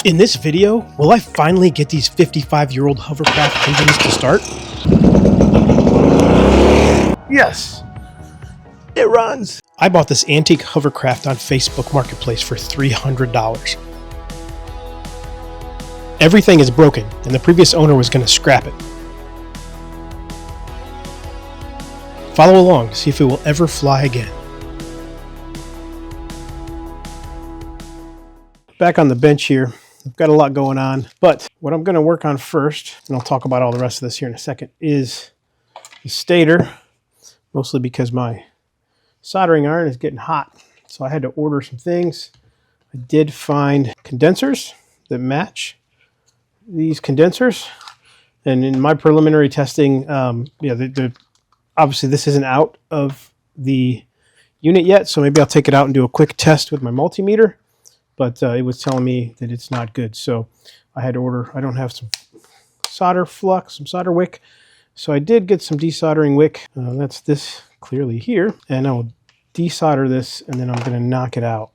In this video, will I finally get these 55-year-old Hovercraft engines to start? Yes! It runs! I bought this antique Hovercraft on Facebook Marketplace for $300. Everything is broken, and the previous owner was going to scrap it. Follow along to see if it will ever fly again. Back on the bench here. I've got a lot going on, but what I'm going to work on first, and I'll talk about all the rest of this here in a second, is the stator, mostly because my soldering iron is getting hot. So I had to order some things. I did find condensers that match these condensers. And in my preliminary testing, obviously this isn't out of the unit yet, so maybe I'll take it out and do a quick test with my multimeter. But it was telling me that it's not good. So I had to order, I don't have some solder flux, some solder wick. So I did get some desoldering wick. That's this clearly here. And I will desolder this and then I'm going to knock it out.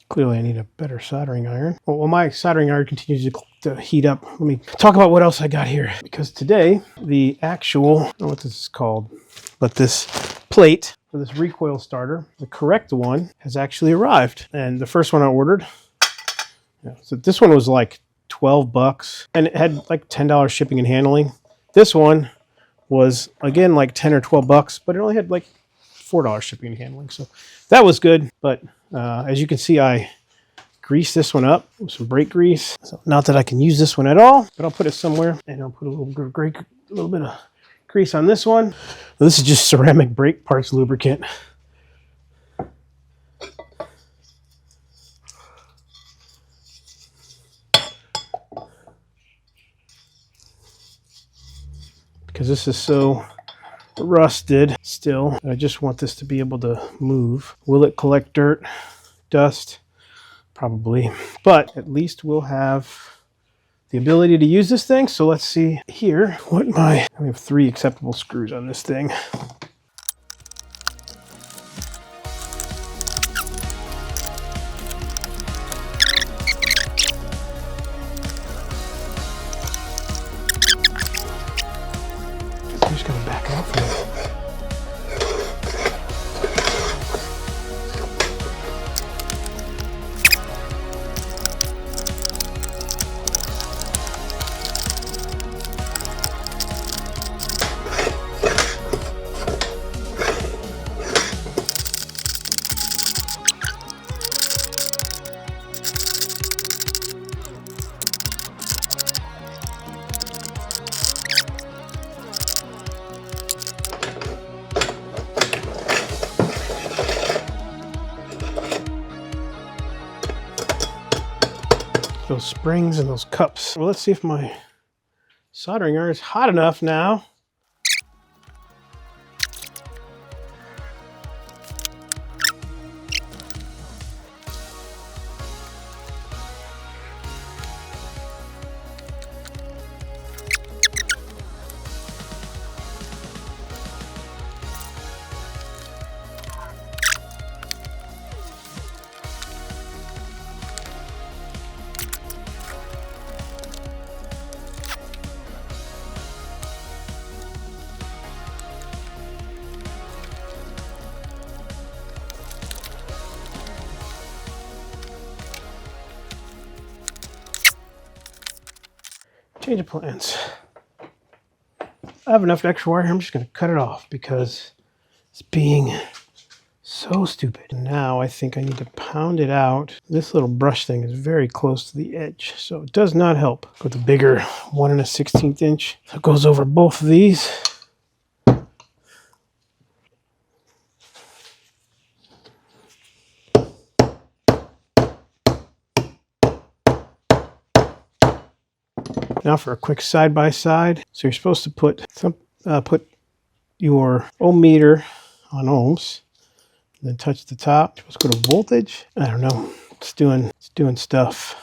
Clearly I need a better soldering iron. Well, my soldering iron continues to heat up. Let me talk about what else I got here. Because today, the actual, I don't know what this is called, but this plate for this recoil starter, the correct one, has actually arrived. And the first one I ordered, so this one was like 12 bucks and it had like $10 shipping and handling. This one was again like 10 or 12 bucks, but it only had like $4 shipping and handling. So that was good. But as you can see, I greased this one up with some brake grease. So not that I can use this one at all, but I'll put it somewhere and I'll put a little bit of grease on this one. This is just ceramic brake parts lubricant. Because this is so rusted still, I just want this to be able to move. Will it collect dirt, dust? Probably, but at least we'll have the ability to use this thing. So let's see here what we have 3 acceptable screws on this thing. I'm just gonna back out from it. Those springs and those cups. Well, let's see if my soldering iron is hot enough now. Change of plans. I have enough extra wire. I'm just going to cut it off because it's being so stupid. Now I think I need to pound it out. This little brush thing is very close to the edge, so it does not help. With the bigger 1 1/16 inch that goes over both of these. Now for a quick side-by-side. So you're supposed to put your ohm meter on ohms, and then touch the top. You're supposed to go to voltage. I don't know. It's doing stuff.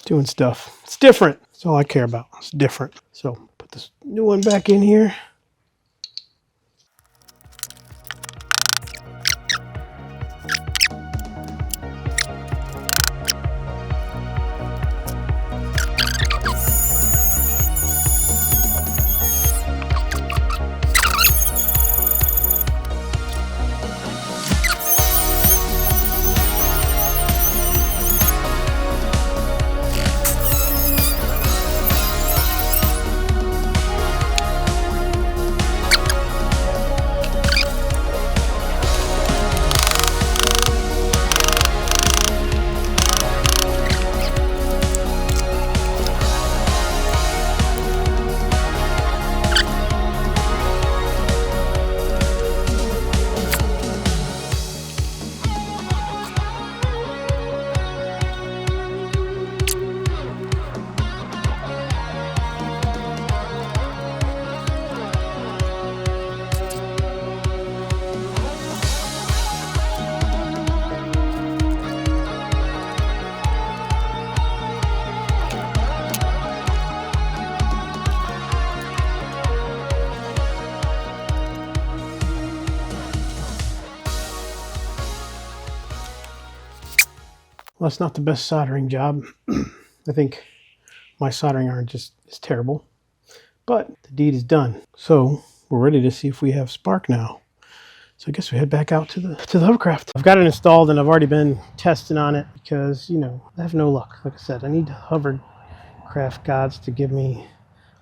doing stuff. It's different. That's all I care about. It's different. So put this new one back in here. Well, that's not the best soldering job. I think my soldering iron just is terrible, but the deed is done. So we're ready to see if we have spark now. So I guess we head back out to the Hovercraft. I've got it installed and I've already been testing on it because, you know, I have no luck. Like I said, I need Hovercraft gods to give me.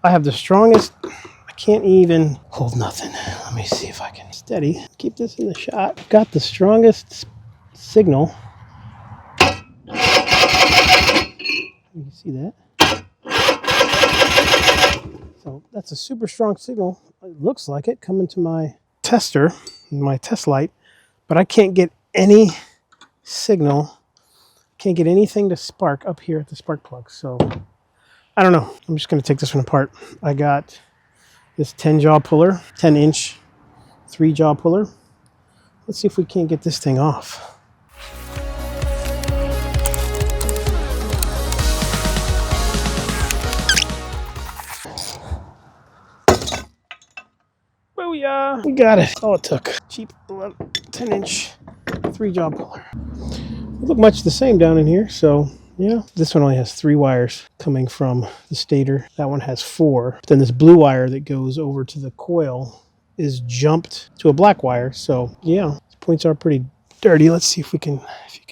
I have the strongest. I can't even hold nothing. Let me see if I can steady. Keep this in the shot. I've got the strongest signal. You can see that. So that's a super strong signal. It looks like it coming to my tester, my test light, but I can't get any signal. Can't get anything to spark up here at the spark plug. So I don't know. I'm just going to take this one apart. I got this 10-jaw puller, 10-inch 3-jaw puller. Let's see if we can't get this thing off. Booyah! We got it. That's all it took. Cheap 10-inch 3-jaw puller. They look much the same down in here, so yeah. This one only has 3 wires coming from the stator. That one has 4. But then this blue wire that goes over to the coil is jumped to a black wire. So yeah, the points are pretty dirty. Let's see if you can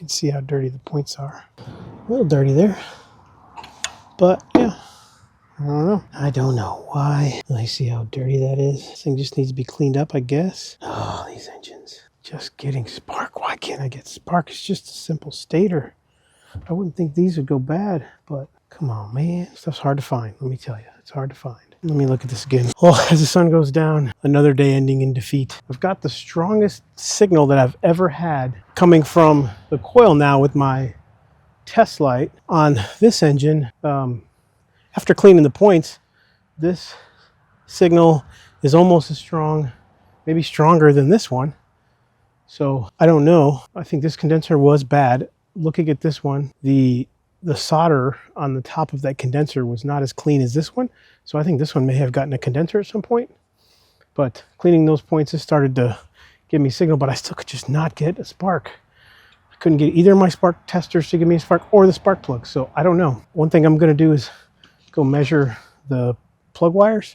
see how dirty the points are. A little dirty there, but yeah. I don't know why. Let me see how dirty that is. This thing just needs to be cleaned up, I guess. Oh, these engines. Just getting spark. Why can't I get spark? It's just a simple stator. I wouldn't think these would go bad, but come on, man. Stuff's hard to find, let me tell you. It's hard to find. Let me look at this again. Well, as the sun goes down, another day ending in defeat. I've got the strongest signal that I've ever had coming from the coil now with my test light on this engine. After cleaning the points, this signal is almost as strong, maybe stronger than this one. So I don't know. I think this condenser was bad. Looking at this one, the solder on the top of that condenser was not as clean as this one. So I think this one may have gotten a condenser at some point. But cleaning those points has started to give me signal, but I still could just not get a spark. I couldn't get either of my spark testers to give me a spark or the spark plug. So I don't know. One thing I'm going to do is go measure the plug wires,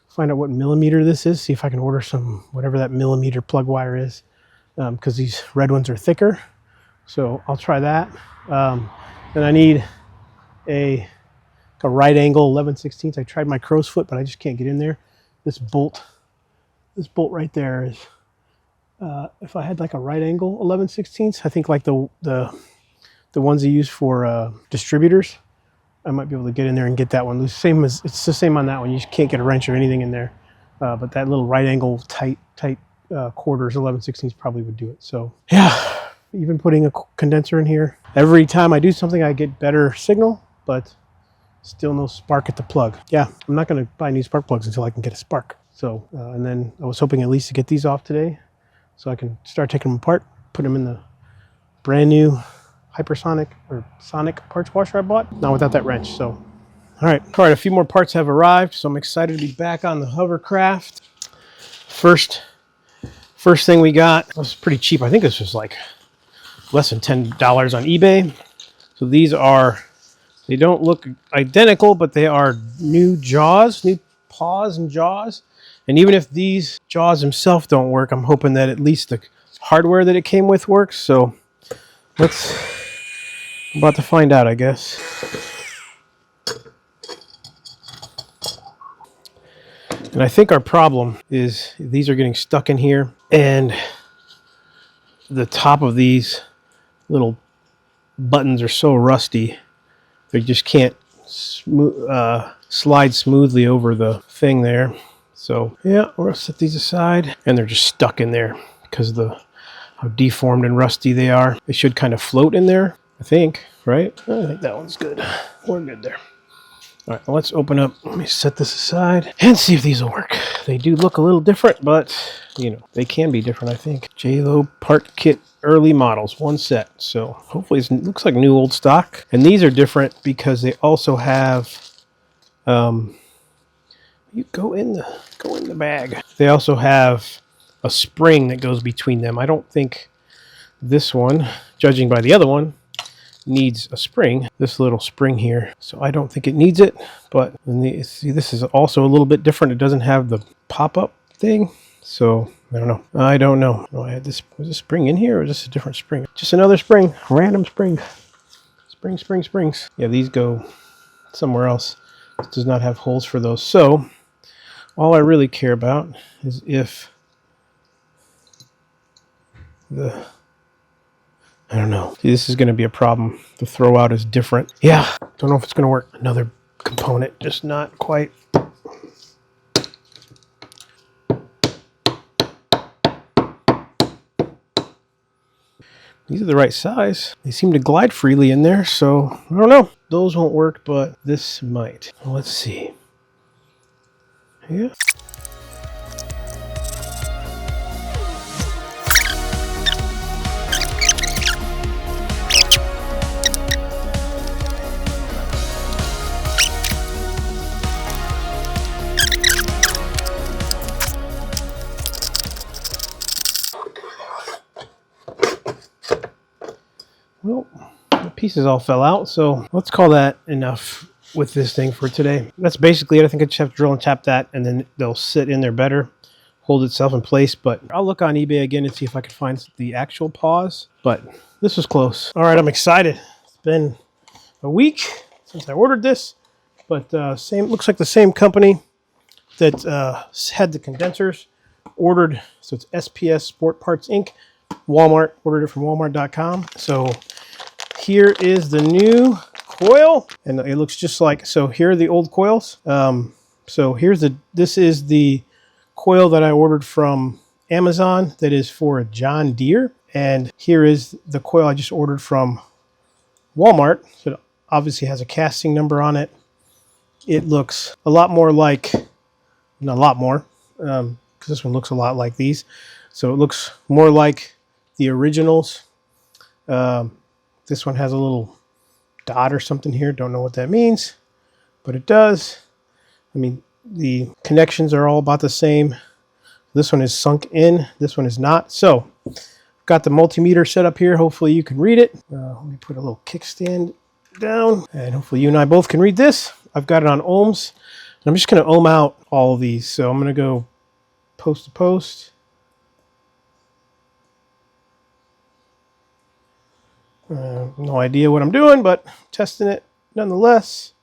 find out what millimeter this is, see if I can order some, whatever that millimeter plug wire is, because these red ones are thicker. So I'll try that. Then I need a right angle 11/16. I tried my crow's foot, but I just can't get in there. This bolt right there is, if I had like a right angle 11/16, I think like the ones they use for distributors, I might be able to get in there and get that one. It's the same on that one. You just can't get a wrench or anything in there. But that little right angle tight quarters 11/16 probably would do it. So yeah, even putting a condenser in here. Every time I do something, I get better signal, but still no spark at the plug. Yeah, I'm not going to buy new spark plugs until I can get a spark. So, and then I was hoping at least to get these off today so I can start taking them apart, put them in the brand new hypersonic or sonic parts washer I bought. Not without that wrench. So, all right, a few more parts have arrived, so I'm excited to be back on the Hovercraft. First thing we got was pretty cheap. I think this was like less than $10 on eBay. So these are, they don't look identical, but they are new jaws, new paws and jaws. And even if these jaws themselves don't work, I'm hoping that at least the hardware that it came with works. So I'm about to find out, I guess. And I think our problem is these are getting stuck in here, and the top of these little buttons are so rusty, they just can't slide smoothly over the thing there. So yeah, we're gonna set these aside, and they're just stuck in there because of how deformed and rusty they are. They should kind of float in there, I think, right? I think that one's good. We're good there. All right, well, let's open up. Let me set this aside and see if these will work. They do look a little different, but you know, they can be different, I think. JLO part kit early models, one set. So hopefully it looks like new old stock. And these are different because they also have, you go in the bag. They also have a spring that goes between them. I don't think this one, judging by the other one, needs a spring, this little spring here. So I don't think it needs it, but see, this is also a little bit different. It doesn't have the pop-up thing. So I don't know. Oh, I had this, was this spring in here, or is this a different spring? Just another spring, random spring. Springs. Yeah, these go somewhere else. This does not have holes for those. So all I really care about is if I don't know. See, this is going to be a problem. The throw out is different. Yeah, don't know if it's going to work. Another component, just not quite. These are the right size. They seem to glide freely in there, so I don't know. Those won't work, but this might. Well, let's see. Yeah. Well, the pieces all fell out, so let's call that enough with this thing for today. That's basically it. I think I just have to drill and tap that, and then they'll sit in there better, hold itself in place. But I'll look on eBay again and see if I can find the actual paws. But this was close. All right, I'm excited. It's been a week since I ordered this, but looks like the same company that had the condensers ordered. So it's SPS Sport Parts Inc. Walmart, ordered it from walmart.com. So here is the new coil, and it looks just like, so here are the old coils. So this is the coil that I ordered from Amazon that is for a John Deere, and here is the coil I just ordered from Walmart. So it obviously has a casting number on it. It looks a lot more like, not a lot more, because this one looks a lot like these. So it looks more like the originals. This one has a little dot or something here. Don't know what that means, but it does. I mean, the connections are all about the same. This one is sunk in. This one is not. So got the multimeter set up here. Hopefully you can read it. Let me put a little kickstand down, and hopefully you and I both can read this. I've got it on ohms. I'm just going to ohm out all of these. So I'm going to go post to post. No idea what I'm doing, but testing it nonetheless.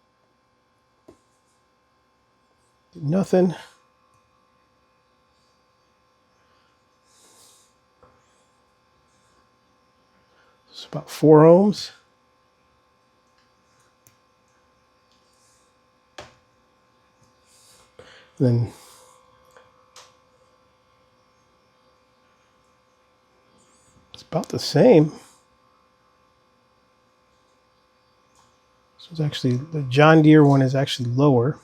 Nothing. It's about 4 ohms. Then it's about the same. So it's actually, the John Deere one is actually lower.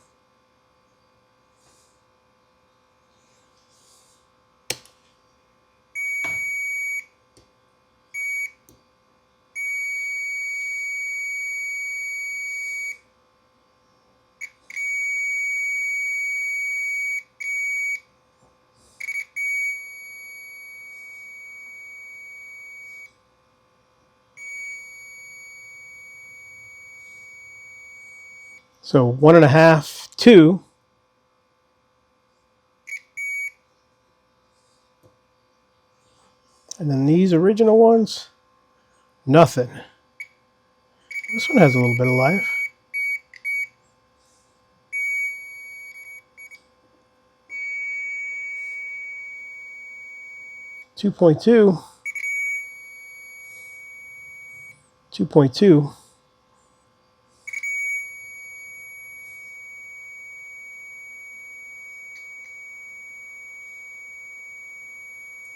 So 1.5, 2. And then these original ones, nothing. This one has a little bit of life. 2.2. 2.2.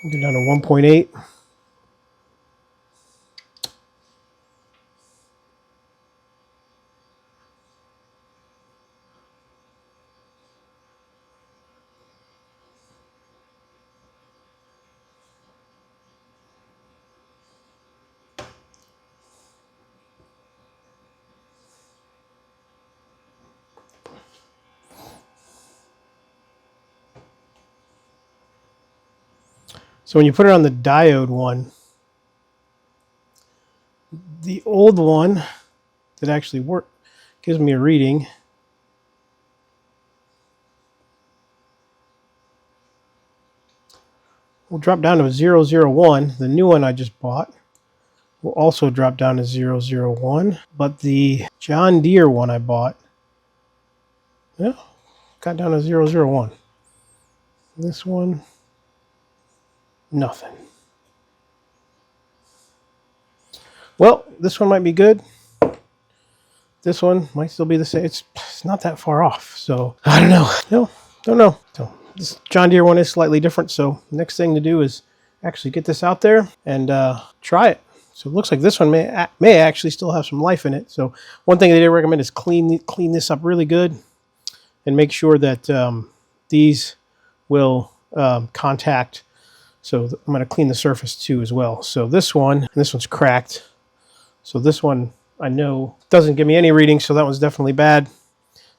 Get down to 1.8. So when you put it on the diode one, the old one that actually worked gives me a reading. Will drop down to 001. The new one I just bought will also drop down to 001. But the John Deere one I bought, yeah, got down to 001. This one, nothing. Well, this one might be good. This one might still be the same. It's not that far off. So I don't know. No, don't know. So this John Deere one is slightly different. So the next thing to do is actually get this out there and try it. So it looks like this one may actually still have some life in it. So one thing they did recommend is clean this up really good and make sure that these will contact. So I'm going to clean the surface too as well. So this one's cracked. So this one I know doesn't give me any reading, so that one's definitely bad.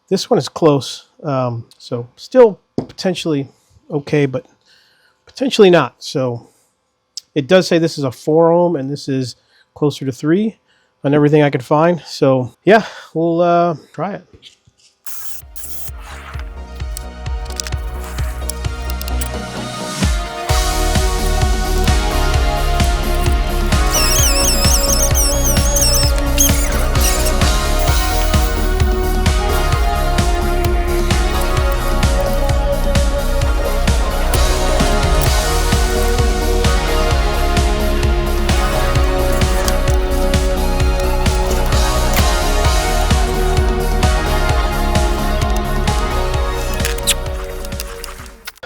This one is close. So still potentially okay, but potentially not. So it does say this is a 4 ohm and this is closer to 3 on everything I could find. So yeah, we'll try it.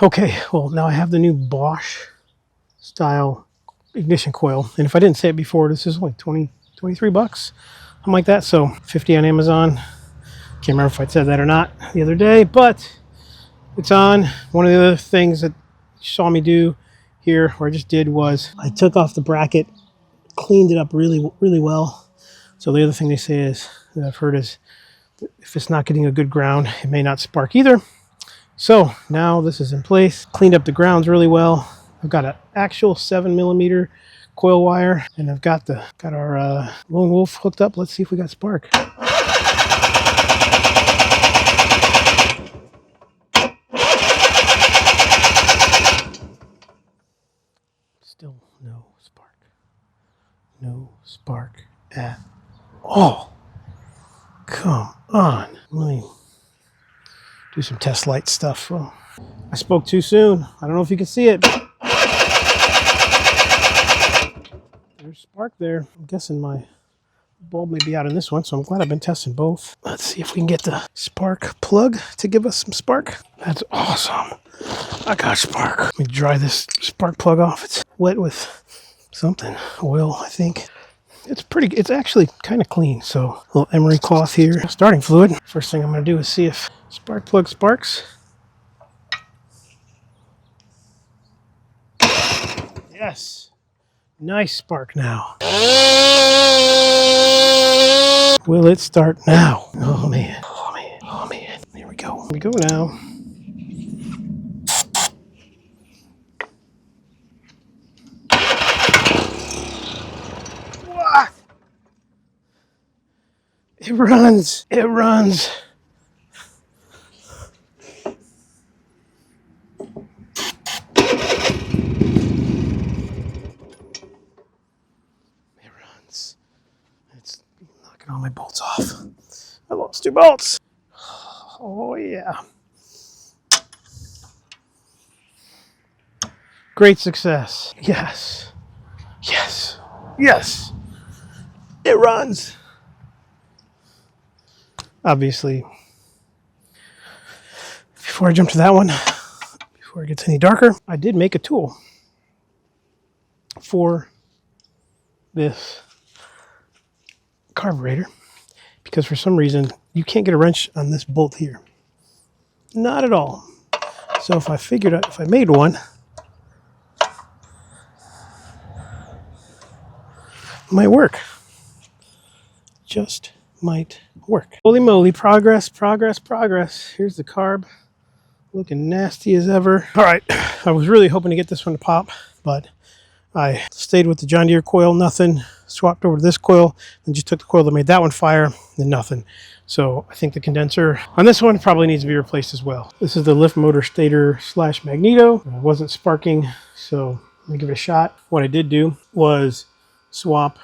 Okay, well now I have the new Bosch style ignition coil, and if I didn't say it before, this is like 23 bucks, something like that. So 50 on Amazon. Can't remember if I said that or not the other day, but it's on. One of the other things that you saw me do here, or I just did, was I took off the bracket, cleaned it up really well. So the other thing they say is, that I've heard, is if it's not getting a good ground, it may not spark either. So now this is in place, cleaned up the grounds really well. I've got an actual 7mm coil wire, and I've got our Lone Wolf hooked up. Let's see if we got spark. Still no spark. No spark at all. Come on. Let me do some test light stuff. Well, I spoke too soon. I don't know if you can see it. There's spark there. I'm guessing my bulb may be out in this one, so I'm glad I've been testing both. Let's see if we can get the spark plug to give us some spark. That's awesome. I got spark. Let me dry this spark plug off. It's wet with something. Oil, I think. It's actually kind of clean. So a little emery cloth here. Starting fluid. First thing I'm going to do is see if spark plug sparks. Yes. Nice spark now. Will it start now? Oh man. Oh man. Oh man. Here we go. Here we go now. What? It runs. It runs. all my bolts off. I lost 2 bolts. Oh yeah. Great success. Yes. Yes. Yes. It runs. Obviously, before I jump to that one, before it gets any darker, I did make a tool for this carburetor because for some reason you can't get a wrench on this bolt here. Not at all. So if I figured out, if I made one, it might work. Just might work. Holy moly, progress, progress, progress. Here's the carb. Looking nasty as ever. All right, I was really hoping to get this one to pop, but I stayed with the John Deere coil, nothing. Swapped over to this coil, and just took the coil that made that one fire, and nothing. So I think the condenser on this one probably needs to be replaced as well. This is the lift motor stator / magneto. It wasn't sparking, so let me give it a shot. What I did do was swap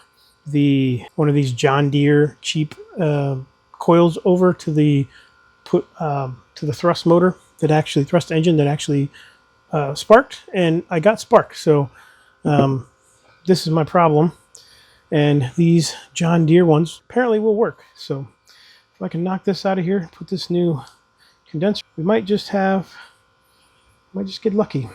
one of these John Deere cheap coils over to the thrust motor that actually thrust engine that actually sparked, and I got spark. So this is my problem, and these John Deere ones apparently will work. So if I can knock this out of here, put this new condenser, we might just get lucky.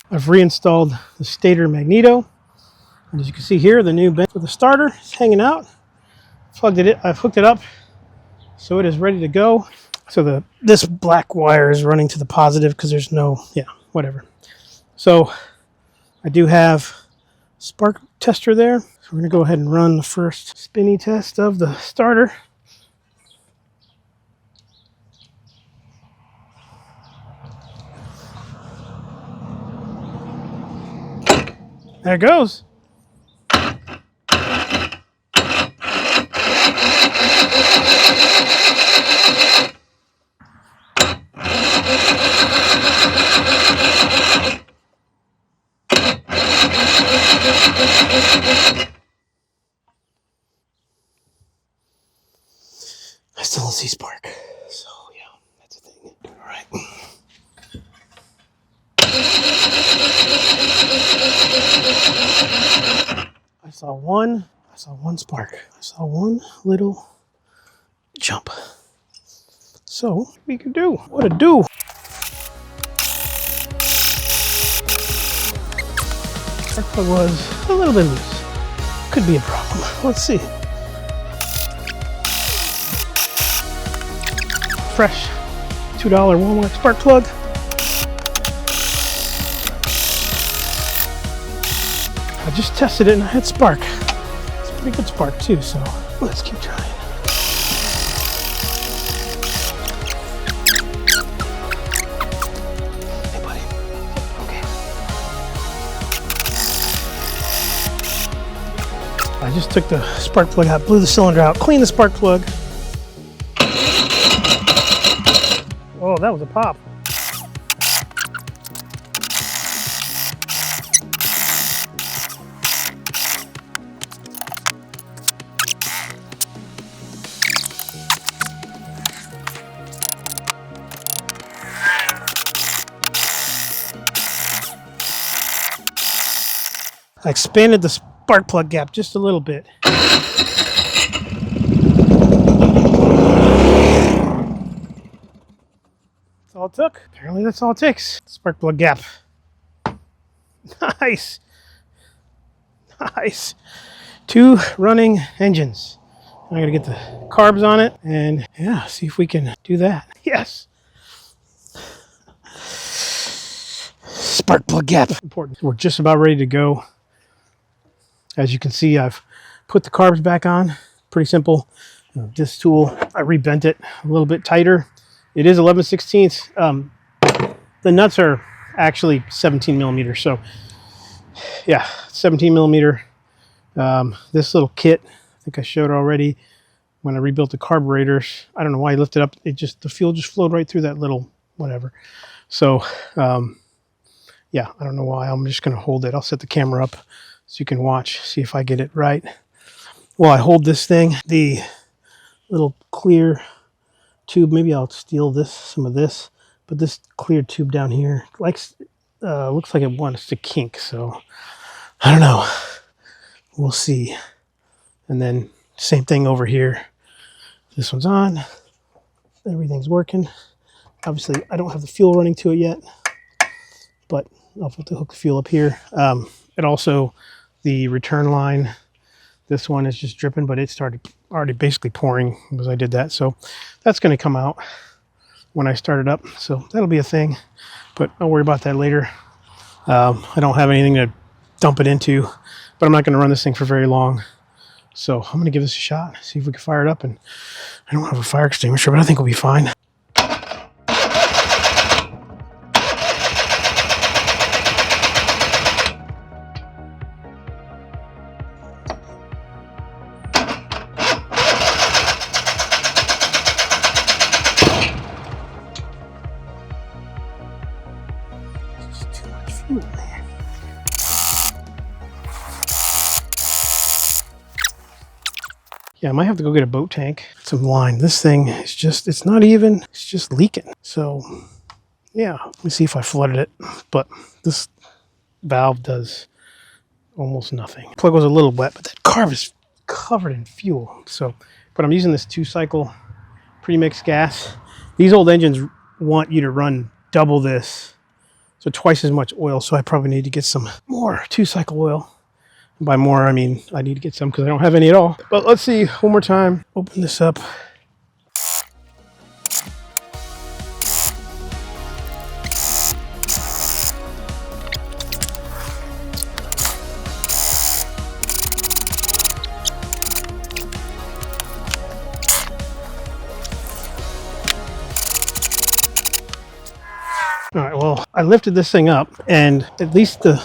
I've reinstalled the Stator magneto, and as you can see here, the new bend for the starter is hanging out. I've hooked it up, so it is ready to go. So this black wire is running to the positive because there's no, whatever. So I do have a spark tester there. So we're gonna go ahead and run the first spinny test of the starter. There it goes. I still don't see spark. So yeah, that's a thing. All right. I saw one spark. I saw one little jump. So we can do what to do. Spark plug was a little bit loose. Could be a problem. Let's see. Fresh $2 Walmart spark plug. I just tested it and I had spark. It's a pretty good spark too, so let's keep trying. Hey buddy. Okay. I just took the spark plug out, blew the cylinder out, cleaned the spark plug. Oh, that was a pop. I expanded the spark plug gap just a little bit. That's all it took. Apparently that's all it takes. Spark plug gap. Nice. Nice. 2 running engines. I'm gonna get the carbs on it and see if we can do that. Yes. Spark plug gap. Important. We're just about ready to go. As you can see, I've put the carbs back on. Pretty simple. This tool, I rebent it a little bit tighter. It is 11/16. The nuts are actually 17 millimeters. So yeah, 17 millimeter. This little kit, I think I showed already when I rebuilt the carburetors. I don't know why I lifted up. The fuel just flowed right through that little whatever. So yeah, I don't know why. I'm just going to hold it. I'll set the camera up so you can watch, see if I get it right. While I hold this thing, the little clear tube, maybe I'll steal some of this, but this clear tube down here looks like it wants to kink. So I don't know. We'll see. And then same thing over here. This one's on. Everything's working. Obviously, I don't have the fuel running to it yet, but I'll put the hook fuel up here. It also, the return line, this one is just dripping, but it started already basically pouring because I did that. So that's going to come out when I start it up. So that'll be a thing, but I'll worry about that later. I don't have anything to dump it into, but I'm not going to run this thing for very long. So I'm going to give this a shot, see if we can fire it up. And I don't have a fire extinguisher, but I think we'll be fine. Too much fuel, man. Yeah, I might have to go get a boat tank, some line. This thing is just, it's not even, it's just leaking. So yeah, let me see if I flooded it. But this valve does almost nothing. Plug was a little wet, but that carb is covered in fuel. So, but I'm using this 2-cycle pre-mixed gas. These old engines want you to run double this, so twice as much oil. So I probably need to get some more 2-cycle oil. By more, I mean I need to get some because I don't have any at all. But let's see, one more time. Open this up. All right, well, I lifted this thing up, and at least the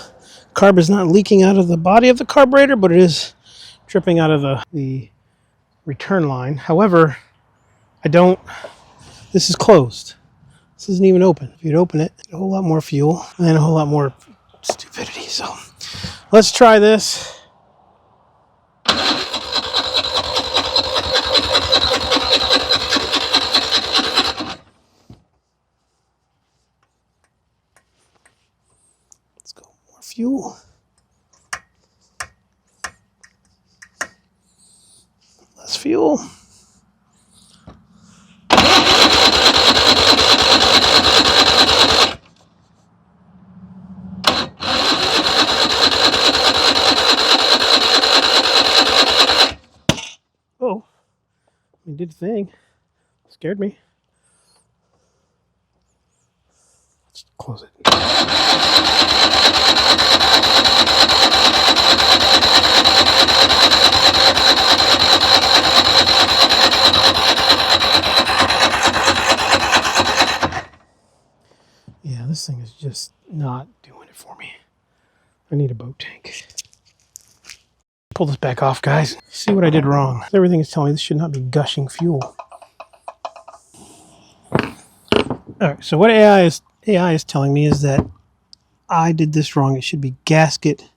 carb is not leaking out of the body of the carburetor, but it is dripping out of the return line. However, this is closed. This isn't even open. If you'd open it, a whole lot more fuel and a whole lot more stupidity. So let's try this. Let's go more fuel. Less fuel. Oh, it did a thing. Scared me. Let's close it. Yeah, this thing is just not doing it for me. I need a boat tank. Pull this back off, guys. See what I did wrong. Everything is telling me this should not be gushing fuel. Alright, so what AI is telling me is that I did this wrong. It should be gasket,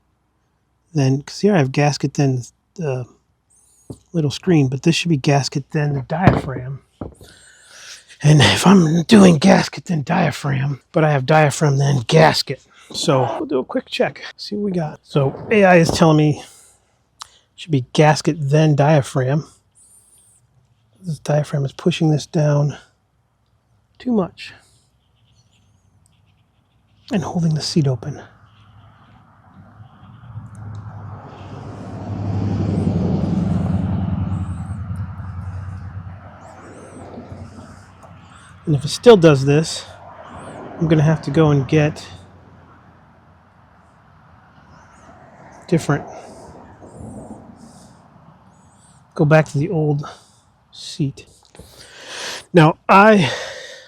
then, because here I have gasket, then the little screen, but this should be gasket, then the diaphragm. And if I'm doing gasket, then diaphragm, but I have diaphragm, then gasket. So we'll do a quick check, see what we got. So AI is telling me it should be gasket, then diaphragm. This diaphragm is pushing this down too much and holding the seat open. And if it still does this, I'm going to have to go and get different go back to the old seat. Now, I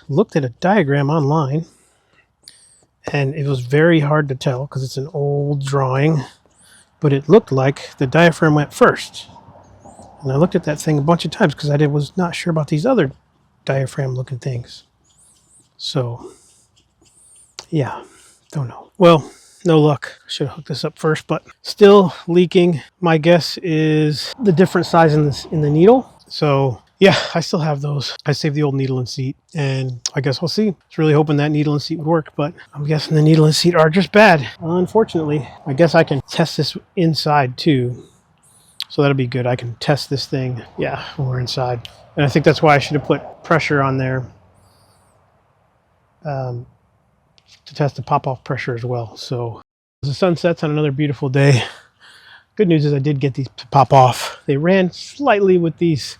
looked at a diagram online, and it was very hard to tell because it's an old drawing, but it looked like the diaphragm went first. And I looked at that thing a bunch of times because I was not sure about these other diaphragm-looking things. So, yeah, don't know. Well, no luck. I should have hooked this up first, but still leaking. My guess is the different size in the needle. So, yeah, I still have those. I saved the old needle and seat, and I guess we'll see. I was really hoping that needle and seat would work, but I'm guessing the needle and seat are just bad. Unfortunately, I guess I can test this inside too. So that'll be good. I can test this thing, yeah, when we're inside. And I think that's why I should have put pressure on there to test the pop-off pressure as well. So the sun sets on another beautiful day. Good news is I did get these to pop off. They ran slightly with these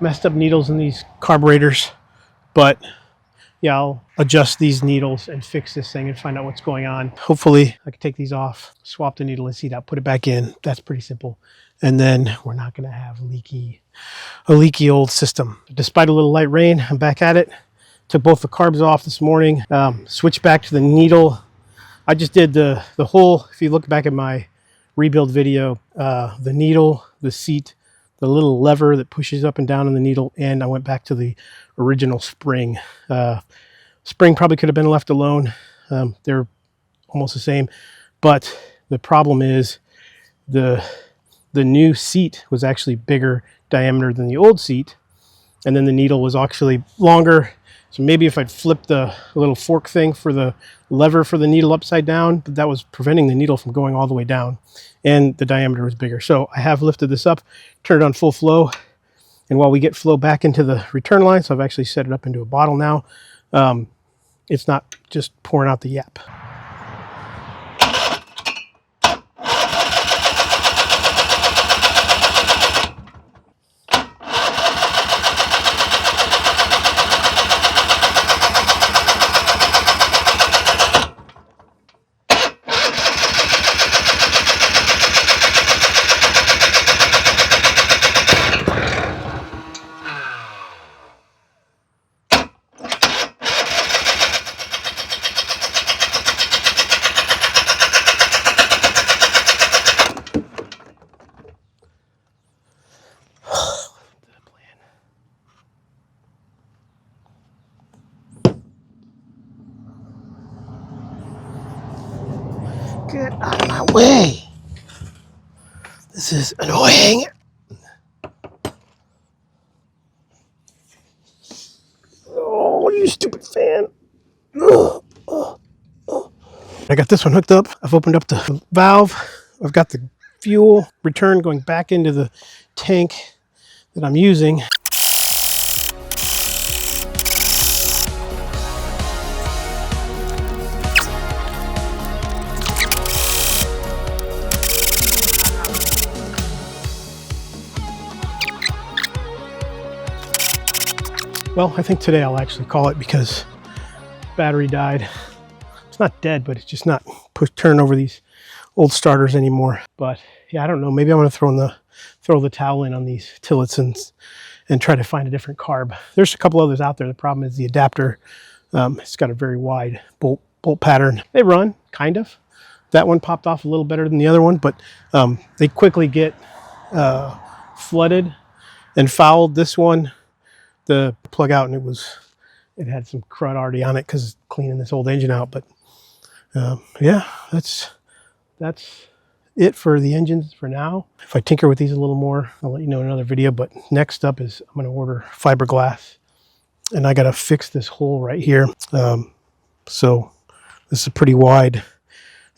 messed up needles in these carburetors, but yeah, I'll adjust these needles and fix this thing and find out what's going on. Hopefully I can take these off, swap the needle and seat out, put it back in. That's pretty simple. And then we're not going to have a leaky old system. Despite a little light rain, I'm back at it. Took both the carbs off this morning, switched back to the needle. I just did the whole, if you look back at my rebuild video, the needle, the seat, the little lever that pushes up and down on the needle, and I went back to the original spring. Spring probably could have been left alone. They're almost the same, but the problem is the new seat was actually bigger diameter than the old seat, and then the needle was actually longer. So maybe if I'd flipped the little fork thing for the lever for the needle upside down, but that was preventing the needle from going all the way down, and the diameter was bigger. So I have lifted this up, turned it on full flow, and while we get flow back into the return line, so I've actually set it up into a bottle now, it's not just pouring out the yap. Get out of my way. This is annoying. Oh, you stupid fan. I got this one hooked up. I've opened up the valve. I've got the fuel return going back into the tank that I'm using. Well, I think today I'll actually call it because battery died. It's not dead, but it's just not turning over these old starters anymore. But yeah, I don't know. Maybe I'm going to throw the towel in on these Tillotson and try to find a different carb. There's a couple others out there. The problem is the adapter. It's got a very wide bolt pattern. They run, kind of. That one popped off a little better than the other one, but they quickly get flooded and fouled. This one, the plug out, and it had some crud already on it because cleaning this old engine out. But yeah, that's it for the engines for now. If I tinker with these a little more, I'll let you know in another video. But next up is I'm going to order fiberglass, and I got to fix this hole right here. So this is pretty wide,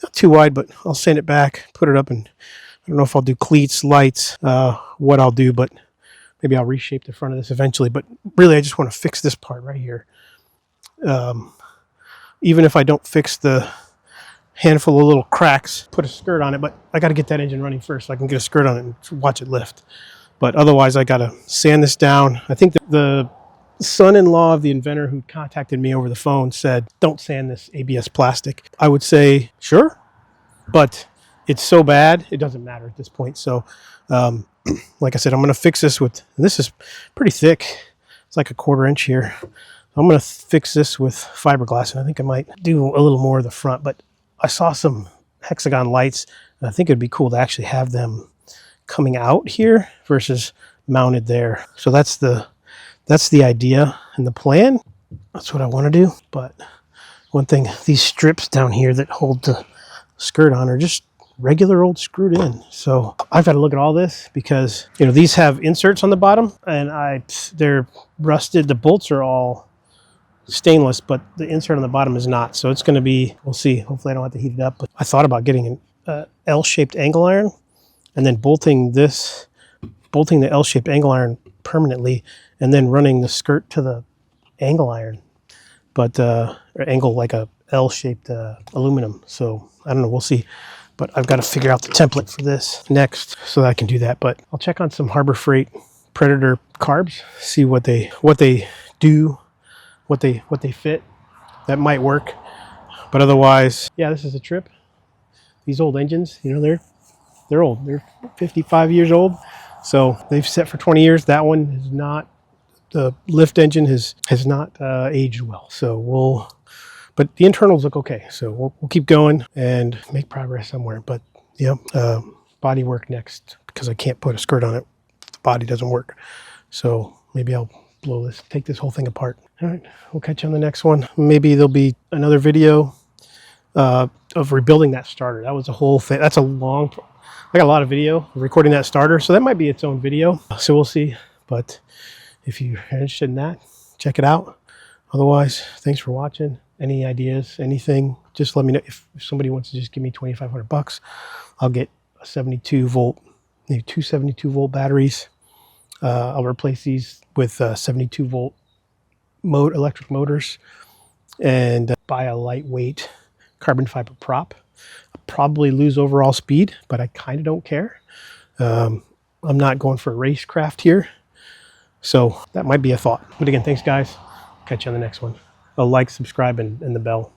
not too wide, but I'll sand it back, put it up, and I don't know if I'll do cleats, lights, what I'll do, but maybe I'll reshape the front of this eventually. But really, I just want to fix this part right here. Even if I don't fix the handful of little cracks, put a skirt on it, but I got to get that engine running first so I can get a skirt on it and watch it lift. But otherwise, I got to sand this down. I think the son-in-law of the inventor who contacted me over the phone said, don't sand this ABS plastic. I would say, sure, but it's so bad, it doesn't matter at this point. So like I said, I'm going to fix this with, and this is pretty thick. It's like a 1/4 inch here. I'm going to fix this with fiberglass, and I think I might do a little more of the front, but I saw some hexagon lights, and I think it'd be cool to actually have them coming out here versus mounted there. So that's the idea and the plan. That's what I want to do. But one thing, these strips down here that hold the skirt on are just regular old screwed in. So I've got to look at all this because, you know, these have inserts on the bottom, and they're rusted. The bolts are all stainless, but the insert on the bottom is not. So it's going to be, we'll see. Hopefully I don't have to heat it up. But I thought about getting an L-shaped angle iron and then bolting the L-shaped angle iron permanently, and then running the skirt to the angle iron, but or angle like a L-shaped aluminum. So I don't know. We'll see. But I've got to figure out the template for this next so that I can do that. But I'll check on some Harbor Freight Predator carbs, see what they do, what they fit. That might work. But otherwise, yeah, this is a trip. These old engines, you know, they're old. They're 55 years old. So they've set for 20 years. That one is not, the lift engine has not aged well. So but the internals look okay. So we'll keep going and make progress somewhere. But yeah, body work next, because I can't put a skirt on it. The body doesn't work. So maybe I'll take this whole thing apart. All right, we'll catch you on the next one. Maybe there'll be another video of rebuilding that starter. That was a whole thing. I got a lot of video of recording that starter. So that might be its own video. So we'll see. But if you're interested in that, check it out. Otherwise, thanks for watching. Any ideas, anything, just let me know. If somebody wants to just give me $2,500, I'll get a 72 volt, maybe 2 72 volt batteries. I'll replace these with 72 volt electric motors, and buy a lightweight carbon fiber prop. I'll probably lose overall speed, but I kind of don't care. I'm not going for a racecraft here. So that might be a thought. But again, thanks guys. Catch you on the next one. A like, subscribe, and the bell.